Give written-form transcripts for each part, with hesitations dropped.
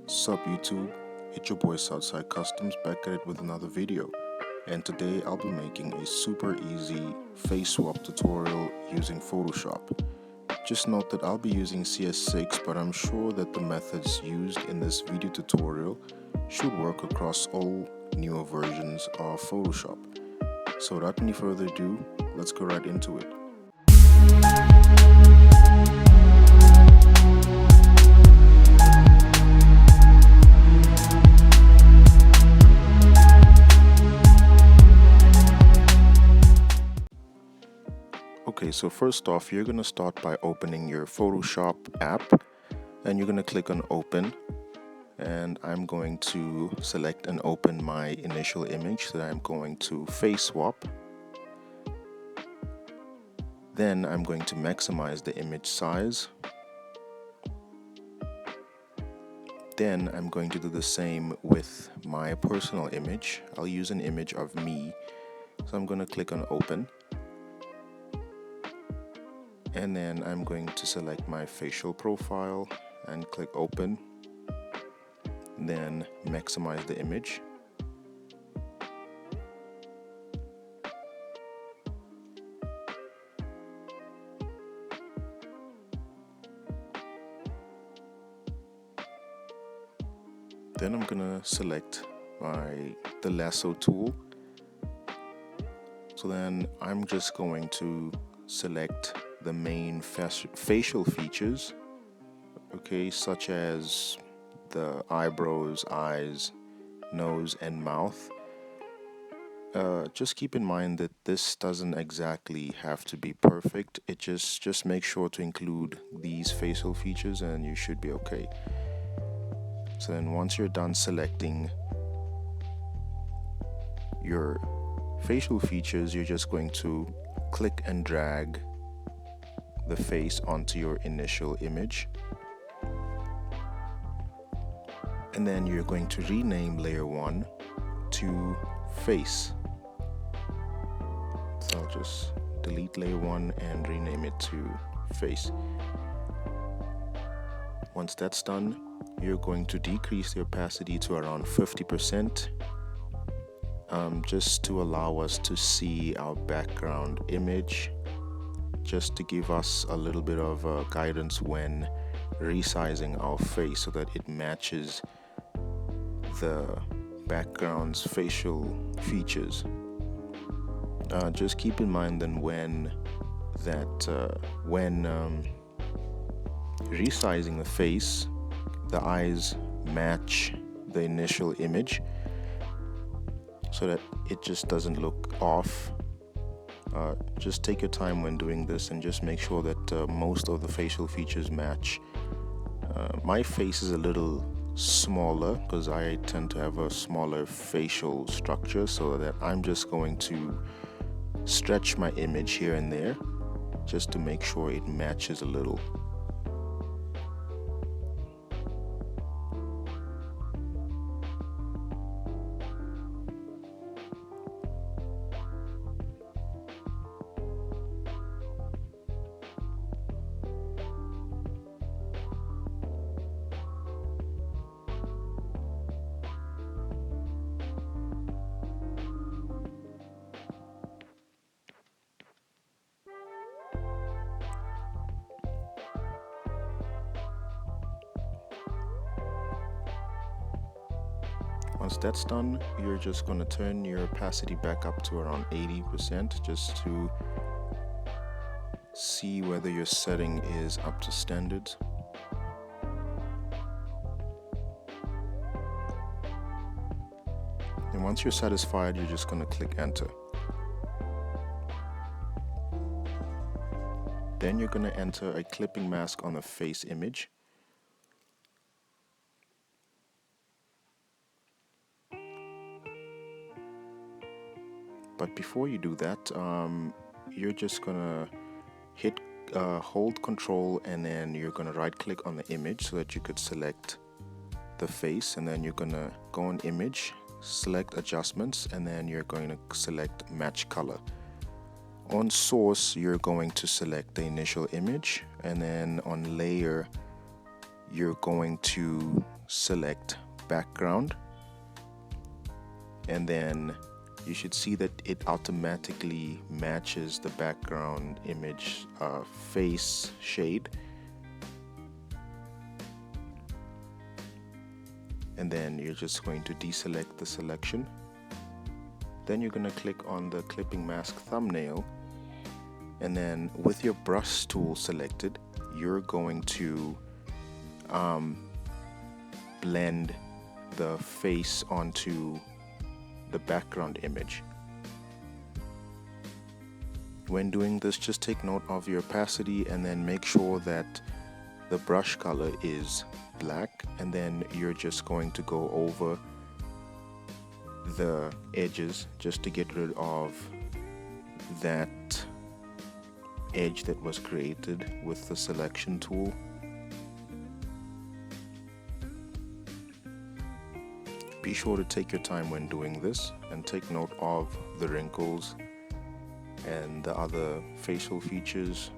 Sup YouTube, it's your boy Southside Customs back at it with another video, and today I'll be making a super easy face swap tutorial using Photoshop. Just note that I'll be using CS6, but I'm sure that the methods used in this video tutorial should work across all newer versions of Photoshop. So without any further ado, let's go right into it. Okay, so first off, you're going to start by opening your Photoshop app and you're going to click on open, and I'm going to select and open my initial image that I'm going to face swap. Then I'm going to maximize the image size. Then I'm going to do the same with my personal image. I'll use an image of me, so I'm going to click on open. And then I'm going to select my facial profile and click open, then maximize the image. Then I'm gonna select the lasso tool. So then I'm just going to select the main facial features, okay, such as the eyebrows, eyes, nose, and mouth. Just keep in mind that this doesn't exactly have to be perfect. It just make sure to include these facial features and you should be okay. So then once you're done selecting your facial features, you're just going to click and drag the face onto your initial image, and then you're going to rename layer 1 to face. So I'll just delete layer 1 and rename it to face. Once that's done, you're going to decrease the opacity to around 50%, just to allow us to see our background image, just to give us a little bit of guidance when resizing our face so that it matches the background's facial features. Just keep in mind then when resizing the face, the eyes match the initial image so that it just doesn't look off. Just take your time when doing this and just make sure that most of the facial features match. My face is a little smaller because I tend to have a smaller facial structure, so that I'm just going to stretch my image here and there just to make sure it matches a little. Once that's done, you're just going to turn your opacity back up to around 80% just to see whether your setting is up to standard. And once you're satisfied, you're just going to click enter. Then you're going to enter a clipping mask on the face image. But before you do that, you're just gonna hold control, and then you're gonna right click on the image so that you could select the face, and then you're gonna go on image, select adjustments, and then you're going to select match color. On source, you're going to select the initial image, and then on layer, you're going to select background, and then you should see that it automatically matches the background image face shade. And then you're just going to deselect the selection. Then you're going to click on the clipping mask thumbnail, and then with your brush tool selected, you're going to blend the face onto the background image. When doing this, just take note of your opacity and then make sure that the brush color is black, and then you're just going to go over the edges just to get rid of that edge that was created with the selection tool. Be sure to take your time when doing this and take note of the wrinkles and the other facial features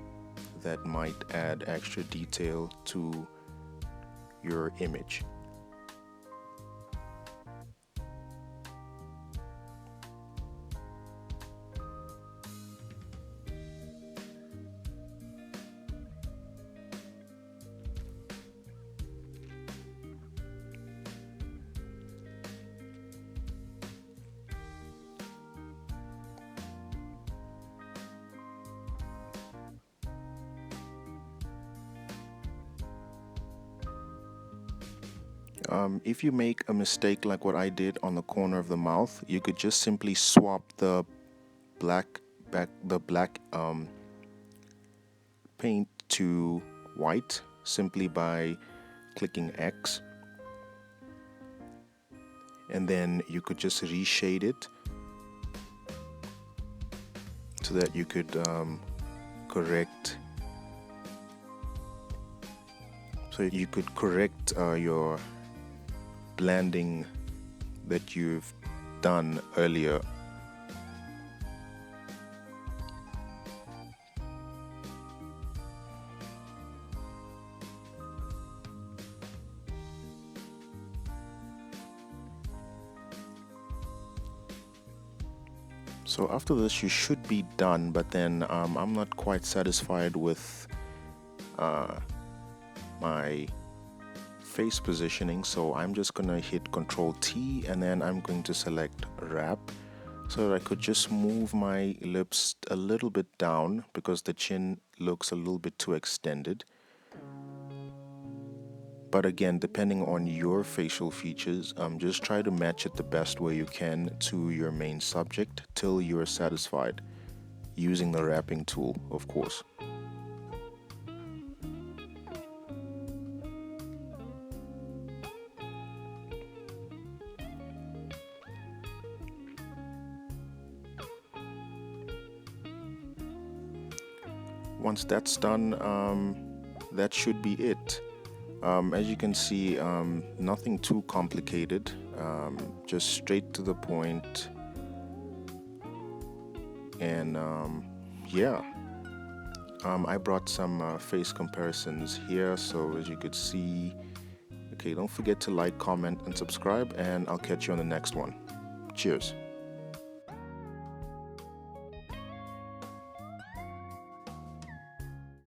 that might add extra detail to your image. If you make a mistake like what I did on the corner of the mouth, you could just simply swap the black paint to white simply by clicking X, and then you could just reshade it so that you could correct your blending that you've done earlier. So after this you should be done, but then I'm not quite satisfied with my face positioning, so I'm just gonna hit Ctrl T, and then I'm going to select wrap so that I could just move my lips a little bit down because the chin looks a little bit too extended. But again, depending on your facial features, just try to match it the best way you can to your main subject till you're satisfied, using the wrapping tool, of course. Once that's done, that should be it. As you can see, nothing too complicated, just straight to the point. And yeah, I brought some face comparisons here, so as you could see. Okay, don't forget to like, comment, and subscribe, and I'll catch you on the next one. Cheers.